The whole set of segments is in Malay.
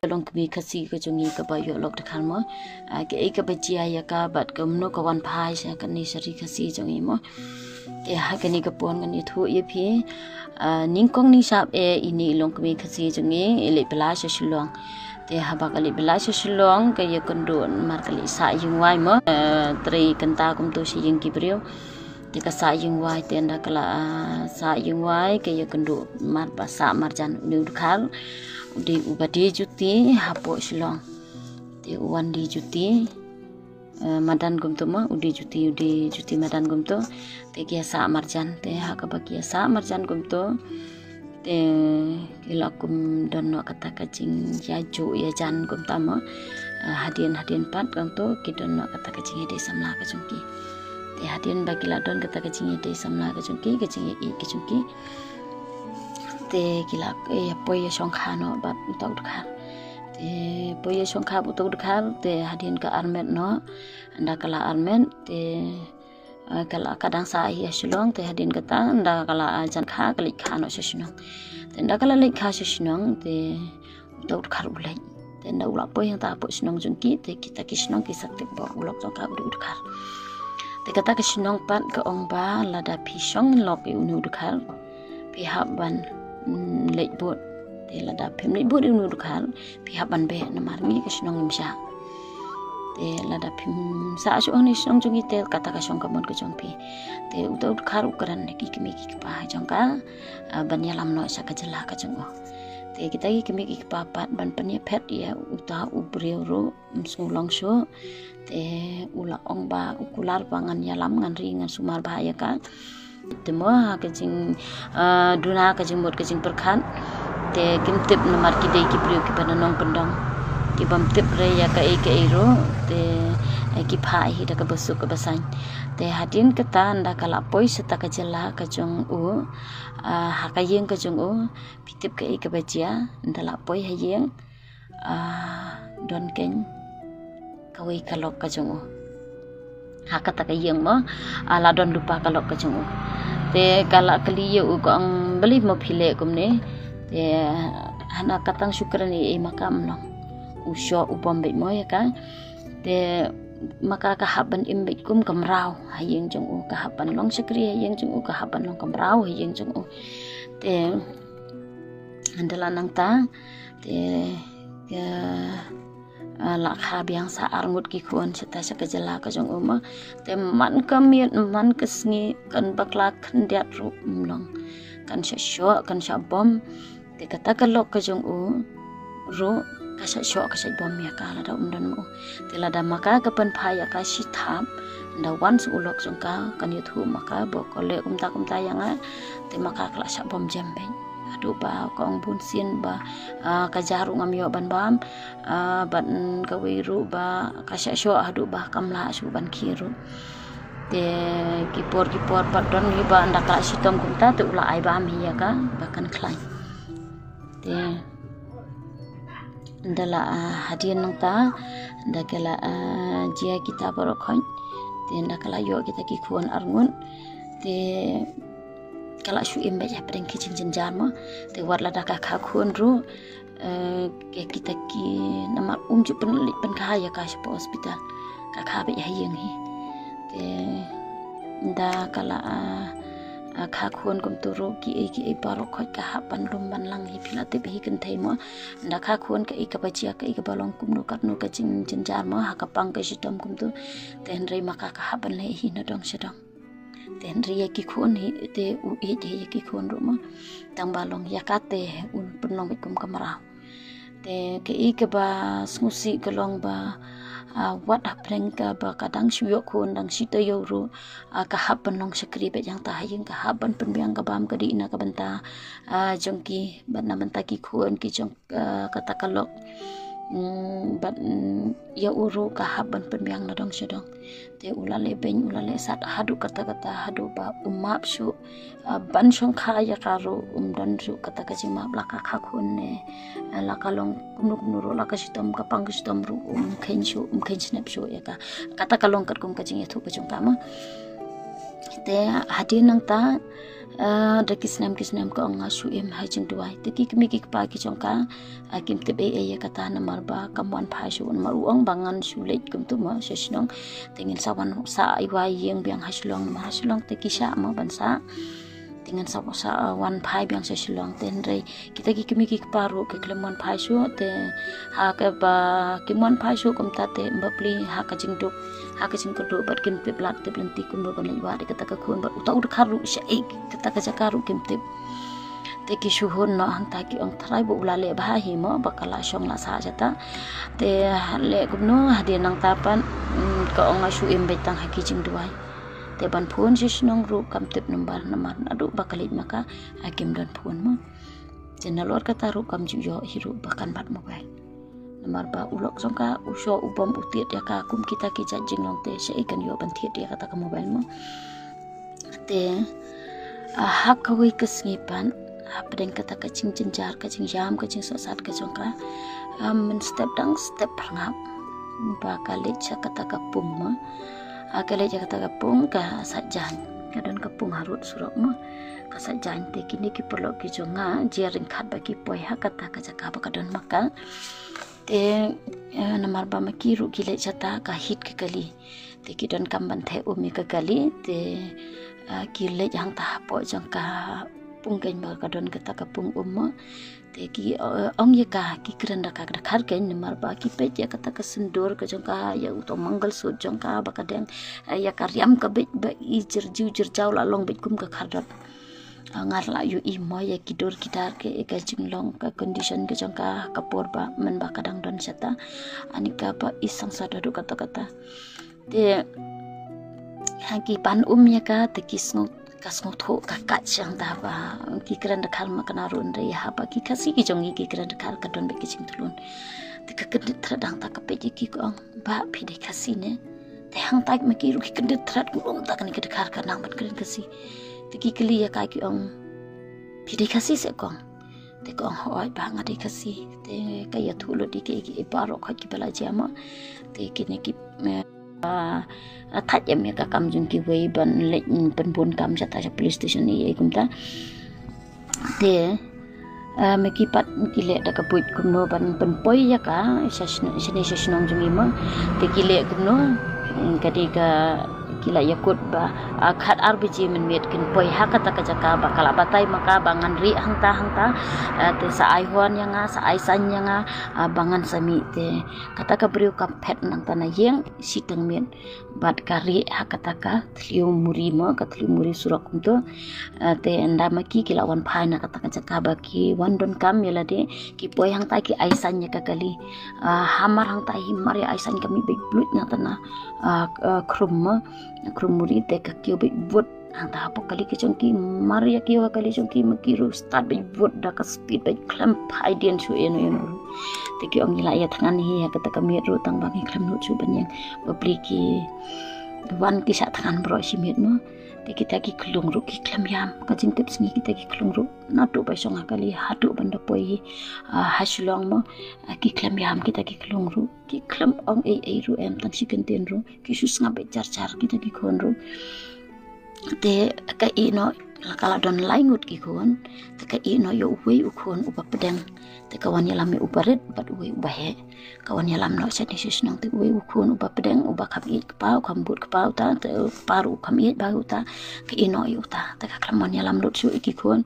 long kami kasi ka jungi ka ba yo lok dekan mo ke ka ba jia ya ka bat ka mno ka wan phai sa ka ni sari kasi jungi mo ke ha ka ni ka pon ka ni thu ye phi ning kong ni sap ini long kami kasi jungi le bla sa shulong te ha ba ka le bla sa shulong ka ya kondon mar ka le sa yung wai mo tri kanta kum tu si yung kibriu te ka sa yung wai te nda kala sa yung wai ka ya kondo mar pa sa marjan ni khal di ubadi juti hapo shulong te uwan di juti madan gumto ma udi juti madan gumto te kia sa marjan te haka bakia sa marjan gumto te kilakum don no kata kacing ya jo ya jan gumta ma hadian pat gumto kidon no kata kacing de samla ka chungki te hadian bakila don kata kacing de samla ka chungki kacing i ka chungki te kila poya songkha no bat utak dkhar te poya songkha utak dkhar te hadian ka armet no anda kala armet te kala kadang sa hi shulong te hadian kata anda kala jan kha kali kha no shinong te anda kala lek kha shinong te utak dkhar ulai te anda ulak poya ta po shinong jungki te kita kisnong kisakte bo ulak jongkha utak dkhar te kata kisnong pat ka ong ba lada pisong lok unu dkhar pihak ban lek bot te lada phem lek bot unu dkhar pihak ban be namar mi ka shinong imsha te lada phem sa su ni song jungi te kata ka song ka mon ka jong pi te uta dkhar ukran ki kimi ki pa jong ka ban ya lam no sa ka jela ka jong te kita ki kimi ki pa pat ban pan ya phet ya uta ubreu ro sulong so te ula ong ba ukular pangan ya lam ngan ri ngan sumar ba ya ka temo kajing duna kajing bot kajing perkhan te kim tip nomor ki dei ki priu ki bananong pendong ki bam tip re ya ka e ro te ki phai hi da ka besuk ka basan te hadin kata anda kala poi seta ka jela ka jong u ha ka yeng ka jong u pitip ka ka bajia ndala poi ha yeng don ken ka wei ka lok ka jong u ha kata ka yeng mo ala don lupa ka lok ka jong u te kala kali u ko ang beli mo phile kumne te hana katang syukrani makam no usyo upom be mo ya ka te maka kahaban imbit kum kamrau hayeng jong u kahaban long sekri hayeng jong u kahaban long kamrau hayeng jong u te andala nang ta te la kha biang sa arngut ki khon seta sa kajala ka jong uma te man kamiet man kesni kan bakla khandiat ru long kan sha kan sha bom te kata kalok ka jong u ro ka sha ka sha bom ya ka la da umdan mu te la da maka ka pan phaya ka shi thap da wan su ulok jong ka kan yu thu maka bo ko le umta yang te maka kala sha bom jembe adu ba kong bun sin ba ka jaru ngam yo ban bam ban ka wiru ba ka sha sho adu ba kamla su ban khiru te kipor pat don hi ba anda ka sitom kunta te ula ai bam hi ya ka bakan klai te ndala hadian nang ta ndakala jia kita barokon te ndakala yo kita ki khon arngun te kala shu imba ya pedeng kicing jenjar mo te war la daka ka khon ru ke kita ki nama ju penlik pen kaya ka spa hospital ka kha be ya yeng hi te nda kala kha khon kum tu ro ki paro khoi ka ha pan rum ban lang hi phila te be hi kan thai mo nda kha khon ka ka bachia ka balong kum no kat no ka ching jenjar mo ha ka pang ka sitom kum tu ten rei maka ka ha ban le hi na dong sedong ten ria ki khon hi te u e de ki khon ro ma tang balong yakate un penong kum kamara te ke ba smusi kalong ba wat apreng ka ba kadang shuyo khon dang sita yo ro ka hapan long sakri be yang ta hayeng ka hapan penbiang ka bam ka di na ka banta jongki ban na banta ki khon ki jong kata kalok ban ya uru ka haban penbiang na dong sedong te ulale ben ulale sat hadu kata hadu ba umap su ban song khaya karo dan su kata ka jima blaka kha khun ne la kalong kumnu ro la ka sitom ka pang sitom ru khen snap su ya ka kata kalong kat kum ka jing thu ka jong ta ma te hadi nang ta da kisnam ko anga su em ha jing duai te ki mi ki pa ki chongka kim te be e kata na marba kamwan pha su mar uang bangan su leit kum tu ma sesnong tengin sawan sa iwai yeng biang haslong te ki sha ma bansa dengan sa wan phai biang seslong ten re kita ki kimi ki paru ke klemon phai su te ha ka ba kimon phai su kum ta te mbapli ha ka jing duk ha ka jing ko do bat kim te blat te blenti kum bo ban wa de kata ka khon bat utau kharu sha ek kata ka jakaru kim te te ki shuhun no hanta ki ong thrai bo ulale bha hi mo bakala shong la sa jata te le kum no hade nang tapan ko ong asu em betang ha ki jing duai te ban phun sisnong ru kam tip numbar namar adu bakalit maka akim dan phun mo jenalor kata ru kam ju yo hiru bakan bat mobile namar ba ulok songka uso ubom utiet ya ka kum kita ki jajing long te se ikan yo ban thiet ya kata ka mobile mo te hak kawi kesngipan apdeng kata kacing jenjar kacing jam kacing sosat ka jongka men step dang step prangap bakalit sa kata kapung mo akale kata kapung ka sajan kadon kapung harut surok mo ka sajan te kini ki perlo ki jonga jering khat baki poi ha kata ka jaka kadon maka te namar ba maki ru ki le jata ka hit ke kali te ki don kamban the umi ka kali te ki le jang ta po jang ka pungken ba kadon kata kapung umma te ki ong ye ka ki kranda ka khar ken namar ba ki pe ya kata ka sendur ka jong ka ya uto mangal so jong ka ba kadang ya karyam ka be ba i jir jaw la long be kum ka khardot ngar la yu i mo ya ki dor kitar ke ka jing long ka condition ka jong ka kapor ba men ba kadang don sata anika ba isang sa dadu kata te haki pan ya ka te kisngot kasngo tho ka kachang da ba ki kran khal ma kana run re ha ba ki khasi ki jongi ki kran khal ka don be ki ching tulun te ka kedit thradang ta ka pe ki ko ba phi de khasi ne te hang tak ma ki ru ki kedit thrad ku ta kan ki khar ka nang ban kren khasi te ki kli ya ka ki ong phi de khasi se ko te ko hoi ba nga de khasi te ka ya thulo di ki paro kha ki bala jama te ki ne ki thach em ka kam jung ki wei ban le pen bon kam jata sa police station ni kum ta te me ki pat ki le da ka puit kum no ban pen poi ya ka sesnong jung ma te ki le kum no kadi ka kila yakut ba khat rbg men met kin poi ha ka ta ka jaka ba kala batai maka bangan ri hangta te sa ai hon yanga sa ai san yanga bangan sami te kata ka briu ka phet nang ta na yeng siteng men bat ka ri ha kata ka thliu muri ma ka thliu muri surak kum to te anda ma ki kila wan phai na kata ka jaka ba ki wan don kam yela de ki poi hangta ki ai san ya ka kali hamar hangta hi mari ai san kami big blut na ta na krum muri te ka kyo be vot anta hapo kali ke chongki maria kyo kali chongki makiru start be vot da ka speed be clamp idean chu eno te ki ong ila ya thangan hi ya kata kami ru tang bangi klam nu chu banyang babli ki wan ki sa thangan bro si met mo te kita ki klung ru ki klam yam ka jing tips ni kita ki klung ru na to ba song kali hatu banda poi haslong mo ki klam yam kita ki klung ru ki klam ong ei ru em tang si kenten ru ki sus ngabe char kita ki khon ru te ka ino kala don laingut ki khon te ka ino yo wei u khon uba pedang te kawan yalam me ubaret bat wei ubahe kawan yalam no sa nisis nang te wei u khon uba pedang uba kham i pa khambut pa ta te paru kham i ba uta ka ino yu ta te ka klamon yalam lot su ki khon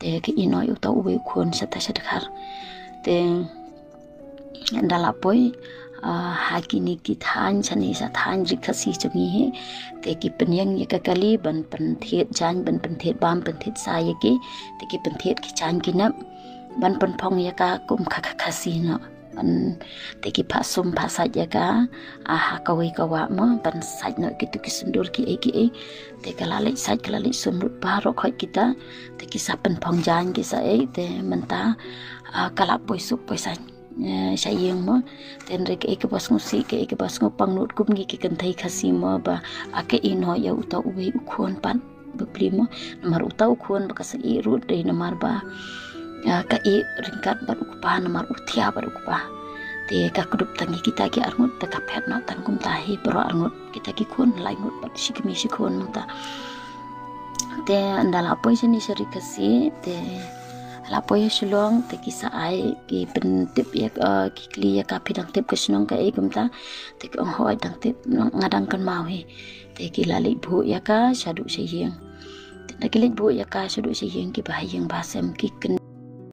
te ka ino yu ta wei u khon sa ta sa khar te ndala poi hakini ki than chani sa than rikhasi chungi he te ki penyang ye ka kali ban pen thet jan ban pen thet bam pen thet sa ye ki te ki pen thet ki chan ki na ban pen phong ye ka kum khasi na ban te ki phasum phasa ye ka ha ka wei ka wa mo ban sai no ki tu ki sundur ki e te ka la le sai ka la le sun lut pa ro khoi kita te ki sa pen phong jan ki sa e te menta kala poi sup poi sai sayang mo ten re ke bas ngusi ke bas ngopang nut kum gi ke kan thai khasi mo ba ake ino ya uta uwe ukhon pan bepli mo namar uta ukhon ba ka sa i rut de namar ba ka i ringkat bar ukpa namar uthia bar ukpa te ka kudup tangi kita ki arngut te ka phet na tangkum tahi pro arngut kita ki khun lai ngut pat sikmi sikhon mata te andala poi sini seri kasi te la poi sulong te ki sa ai ki pentip ya ki kli ya ka pidang tip ke sunong ka egum ta te ki ong hoi dang tip ngadang kan mau he te ki lali bu ya ka sadu sehing te ki lik bu ya ka sadu sehing ki bahayang basem ki